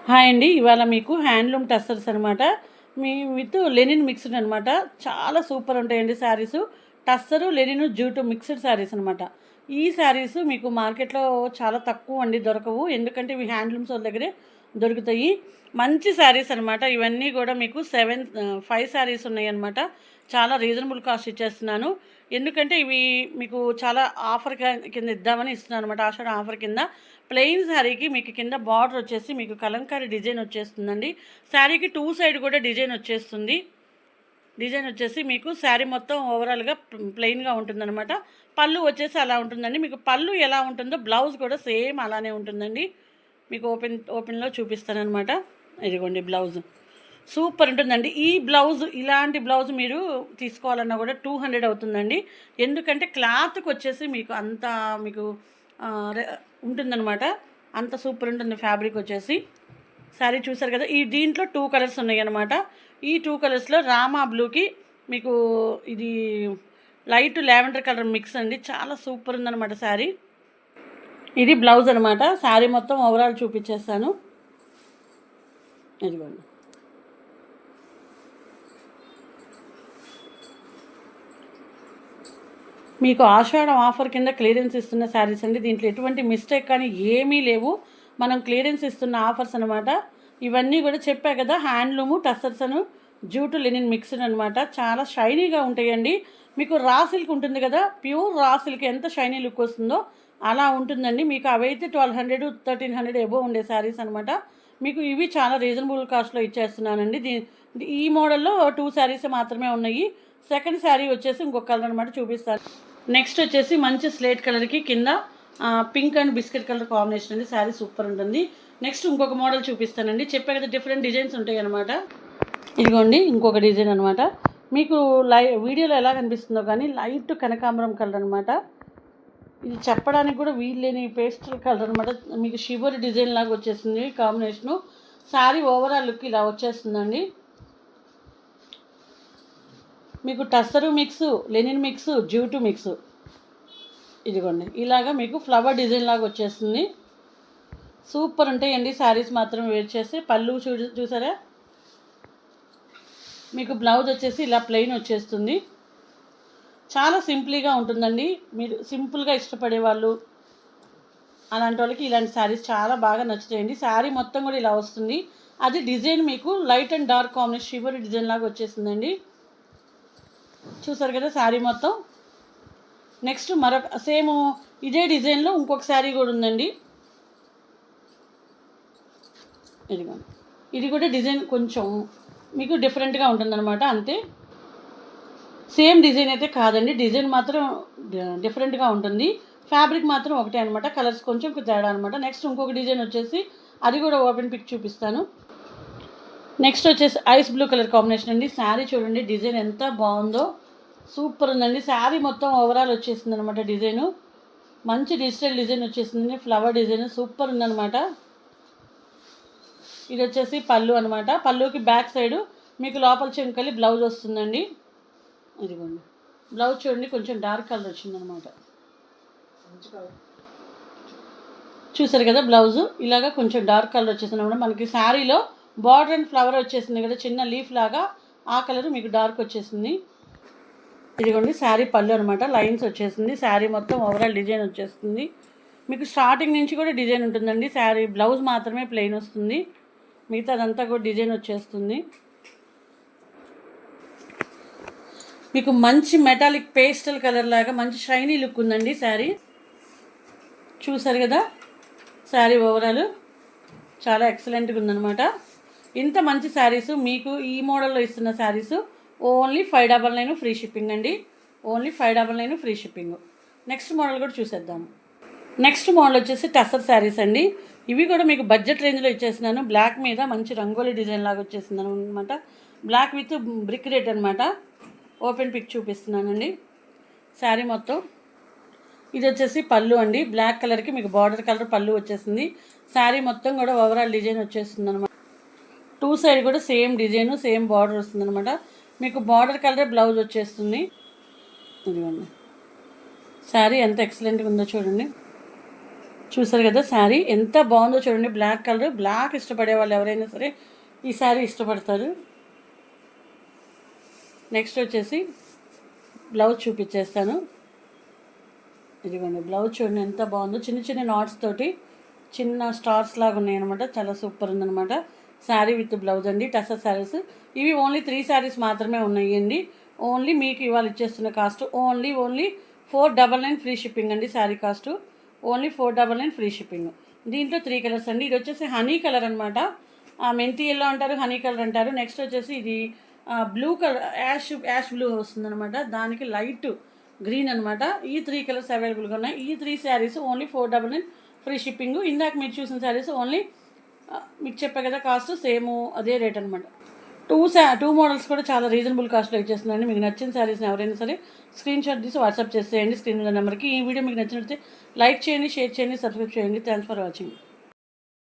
Hi అండి. ఇవాళ మీకు హ్యాండ్లూమ్ టస్సర్స్ అనమాట. విత్ లెనిన్ మిక్స్డ్ అనమాట. చాలా సూపర్ ఉంటాయండి saris. Tussar, linen, jute mixed saris అనమాట. ఈ శారీస్ మీకు మార్కెట్లో చాలా తక్కువ అండి, దొరకవు. ఎందుకంటే ఇవి హ్యాండ్లూమ్స్ వాళ్ళ దగ్గరే దొరుకుతాయి. మంచి శారీస్ అనమాట. ఇవన్నీ కూడా మీకు 5 శారీస్ ఉన్నాయి అనమాట. చాలా రీజనబుల్ కాస్ట్ ఇచ్చేస్తున్నాను. ఎందుకంటే ఇవి మీకు చాలా ఆఫర్ కింద ఇద్దామని ఇస్తున్నాను అనమాట. ఆషాఢ ఆఫర్ కింద ప్లెయిన్ శారీకి మీకు కింద బార్డర్ వచ్చేసి మీకు కలంకారీ డిజైన్ వచ్చేస్తుందండి. శారీకి 2 సైడ్ కూడా డిజైన్ వచ్చేస్తుంది. డిజైన్ వచ్చేసి మీకు శారీ మొత్తం ఓవరాల్గా ప్లెయిన్గా ఉంటుందన్నమాట. పళ్ళు వచ్చేసి అలా ఉంటుందండి. మీకు పళ్ళు ఎలా ఉంటుందో బ్లౌజ్ కూడా సేమ్ అలానే ఉంటుందండి. మీకు ఓపెన్లో చూపిస్తానమాట. ఇదిగోండి బ్లౌజ్ సూపర్ ఉంటుందండి. ఈ బ్లౌజ్, ఇలాంటి బ్లౌజ్ మీరు తీసుకోవాలన్నా కూడా 200 అవుతుందండి. ఎందుకంటే క్లాత్కి వచ్చేసి మీకు అంత మీకు ఉంటుందన్నమాట. అంత సూపర్ ఉంటుంది ఫ్యాబ్రిక్ వచ్చేసి. శారీ చూసారు కదా. ఈ దీంట్లో 2 కలర్స్ ఉన్నాయి అన్నమాట. ఈ 2 కలర్స్లో రామా బ్లూకి మీకు ఇది లైట్ లావెండర్ కలర్ మిక్స్ అండి. చాలా సూపర్ ఉందన్నమాట శారీ. ఇది బ్లౌజ్ అనమాట. శారీ మొత్తం ఓవరాల్ చూపించేస్తాను. ఇదిగోండి. మీకు ఆషాఢం ఆఫర్ కింద క్లియరెన్స్ ఇస్తున్న శారీస్ అండి. దీంట్లో ఎటువంటి మిస్టేక్ కానీ ఏమీ లేవు. మనం క్లియరెన్స్ ఇస్తున్న ఆఫర్స్ అనమాట. ఇవన్నీ కూడా చెప్పా కదా, హ్యాండ్లూము, టస్సర్స్ అను, జూటు, లెనిన్ మిక్స్డ్ అనమాట. చాలా షైనీగా ఉంటాయండి. మీకు రా సిల్క్ ఉంటుంది కదా, ప్యూర్ రా సిల్క్ ఎంత షైనీ లుక్ వస్తుందో అలా ఉంటుందండి. మీకు అవైతే 1200, 1300 ఎబో ఉండే శారీస్ అనమాట. మీకు ఇవి చాలా రీజనబుల్ కాస్ట్లో ఇచ్చేస్తున్నానండి. ఈ మోడల్లో 2 శారీస్ మాత్రమే ఉన్నాయి. సెకండ్ శారీ వచ్చేసి ఇంకొక కలర్ అనమాట, చూపిస్తాను. నెక్స్ట్ వచ్చేసి మంచి స్లేట్ కలర్కి కింద pink and biscuit colour combination అండి. శారీ సూపర్ ఉంటుంది. నెక్స్ట్ ఇంకొక మోడల్ చూపిస్తానండి. చెప్పే కదా డిఫరెంట్ డిజైన్స్ ఉంటాయి అనమాట. ఇదిగోండి ఇంకొక డిజైన్ అనమాట. మీకు వీడియోలో ఎలా కనిపిస్తుందో కానీ లైట్ కనకాంబరం కలర్ అనమాట. ఇది చెప్పడానికి కూడా వీల్లేని పేస్టల్ కలర్ అనమాట. మీకు షిబోరి డిజైన్ లాగా వచ్చేసింది కాంబినేషను. శారీ ఓవరాల్ లుక్ ఇలా వచ్చేస్తుందండి. మీకు tussar mix, Lenin mix, jute mix. ఇదిగోండి ఇలాగా మీకు ఫ్లవర్ డిజైన్ లాగా వచ్చేస్తుంది. సూపర్ ఉంటాయండి శారీస్ మాత్రం వేర్ చేస్తే. పళ్ళు చూసారా. మీకు బ్లౌజ్ వచ్చేసి ఇలా ప్లెయిన్ వచ్చేస్తుంది. చాలా సింపుల్గా ఉంటుందండి. మీరు సింపుల్గా ఇష్టపడే వాళ్ళు, అలాంటి వాళ్ళకి ఇలాంటి శారీస్ చాలా బాగా నచ్చుతాయండి. శారీ మొత్తం కూడా ఇలా వస్తుంది. అది డిజైన్ మీకు light and dark combination shibori design లాగా వచ్చేసిందండి. చూసారు కదా శారీ మొత్తం. నెక్స్ట్ మరొక సేమ్ ఇదే డిజైన్లో ఇంకొక శారీ కూడా ఉందండి. ఇదిగోండి. ఇది కూడా డిజైన్ కొంచెం మీకు డిఫరెంట్గా ఉంటుందన్నమాట. అంతే, సేమ్ డిజైన్ అయితే కాదండి. డిజైన్ మాత్రం డిఫరెంట్గా ఉంటుంది. ఫ్యాబ్రిక్ మాత్రం ఒకటే అనమాట. కలర్స్ కొంచెం తేడా అనమాట. నెక్స్ట్ ఇంకొక డిజైన్ వచ్చేసి అది కూడా ఓపెన్ పిక్ చూపిస్తాను. నెక్స్ట్ వచ్చేసి ఐస్ బ్లూ కలర్ కాంబినేషన్ అండి. శారీ చూడండి డిజైన్ ఎంత బాగుందో, సూపర్ ఉందండి. శారీ మొత్తం ఓవరాల్ వచ్చేసింది అనమాట. డిజైను మంచి డిజిటల్ డిజైన్ వచ్చేసింది. ఫ్లవర్ డిజైన్ సూపర్ ఉందన్నమాట. ఇది వచ్చేసి పళ్ళు అనమాట. పళ్ళుకి బ్యాక్ సైడు మీకు లోపల చెంకలి బ్లౌజ్ వస్తుందండి. ఇదిగోండి బ్లౌజ్ చూడండి కొంచెం డార్క్ కలర్ వచ్చిందనమాట. చూసారు కదా బ్లౌజు ఇలాగా కొంచెం డార్క్ కలర్ వచ్చేసింది అనమాట. మనకి శారీలో బార్డర్ అండ్ ఫ్లవర్ వచ్చేసింది కదా, చిన్న లీఫ్ లాగా, ఆ కలర్ మీకు డార్క్ వచ్చేసింది. ఇదిగోండి శారీ పళ్ళు అనమాట. లైన్స్ వచ్చేసింది. శారీ మొత్తం ఓవరాల్ డిజైన్ వచ్చేస్తుంది. మీకు స్టార్టింగ్ నుంచి కూడా డిజైన్ ఉంటుందండి. శారీ బ్లౌజ్ మాత్రమే ప్లెయిన్ వస్తుంది. మిగతా అదంతా కూడా డిజైన్ వచ్చేస్తుంది. మీకు మంచి మెటాలిక్ పేస్టల్ కలర్ లాగా మంచి షైనీ లుక్ ఉందండి శారీ. చూసారు కదా శారీ ఓవరాల్ చాలా ఎక్సలెంట్గా ఉందన్నమాట. ఇంత మంచి శారీస్ మీకు ఈ మోడల్లో ఇస్తున్న శారీస్ ఓన్లీ 599 ఫ్రీ షిప్పింగ్ అండి. Only 599 free shipping. Next model కూడా చూసేద్దాము. నెక్స్ట్ మోడల్ వచ్చేసి టస్సర్ శారీస్ అండి. ఇవి కూడా మీకు బడ్జెట్ రేంజ్లో ఇచ్చేసినాను. బ్లాక్ మీద మంచి రంగోలీ డిజైన్ లాగా వచ్చేసింది అనమాట. బ్లాక్ విత్ బ్రిక్ రేట్ అనమాట. ఓపెన్ పిక్ చూపిస్తున్నానండి. శారీ మొత్తం ఇది వచ్చేసి పళ్ళు అండి. బ్లాక్ కలర్కి మీకు బార్డర్ కలర్ పళ్ళు వచ్చేసింది. శారీ మొత్తం కూడా ఓవరాల్ డిజైన్ వచ్చేస్తుంది అనమాట. 2 సైడ్ కూడా సేమ్ డిజైన్, సేమ్ బార్డర్ వస్తుంది అనమాట. మీకు బార్డర్ కలరే బ్లౌజ్ వచ్చేస్తుంది. ఇదిగోండి శారీ ఎంత ఎక్సలెంట్గా ఉందో చూడండి. చూసారు కదా శారీ ఎంత బాగుందో చూడండి. బ్లాక్ కలర్, బ్లాక్ ఇష్టపడే వాళ్ళు ఎవరైనా సరే ఈ శారీ ఇష్టపడతారు. నెక్స్ట్ వచ్చేసి బ్లౌజ్ చూపించేస్తాను. ఇదిగోండి బ్లౌజ్ చూడండి ఎంత బాగుందో. చిన్న చిన్న నాట్స్ తోటి చిన్న స్టార్స్ లాగా ఉన్నాయన్నమాట. చాలా సూపర్ ఉందన్నమాట. శారీ విత్ బ్లౌజ్ అండి. టసర్ శారీస్ ఇవి ఓన్లీ 3 శారీస్ మాత్రమే ఉన్నాయండి. ఓన్లీ మీకు ఇవాళ ఇచ్చేస్తున్న కాస్ట్ ఓన్లీ 499 ఫ్రీ షిప్పింగ్ అండి. Sari cost only 499 free shipping. దీంట్లో 3 కలర్స్ అండి. ఇది వచ్చేసి హనీ కలర్ అనమాట. మెంతి ఎల్లో అంటారు, హనీ కలర్ అంటారు. నెక్స్ట్ వచ్చేసి ఇది బ్లూ కలర్, యాష్ బ్లూ వస్తుందన్నమాట. దానికి లైట్ గ్రీన్ అనమాట. ఈ 3 కలర్స్ అవైలబుల్గా ఉన్నాయి. ఈ 3 శారీస్ ఓన్లీ 499 ఫ్రీ షిప్పింగ్. ఇందాక మీరు చూసిన శారీస్ ఓన్లీ మీకు చెప్పే కదా కాస్ట్ సేమ్ అదే రేట్ అనమాట. టూ మోడల్స్ కూడా చాలా రీజనబుల్ కాస్ట్లో ఇచ్చేస్తున్నాను. మీకు నచ్చిన శారీస్ని ఎవరైనా సరే స్క్రీన్ షాట్ తీసి వాట్సాప్ చేసేయండి స్క్రీన్ మీద నెంబర్కి. ఈ వీడియో మీకు నచ్చినట్లయితే లైక్ చేయండి, షేర్ చేయండి, సబ్స్క్రైబ్ చేయండి. Thanks for watching.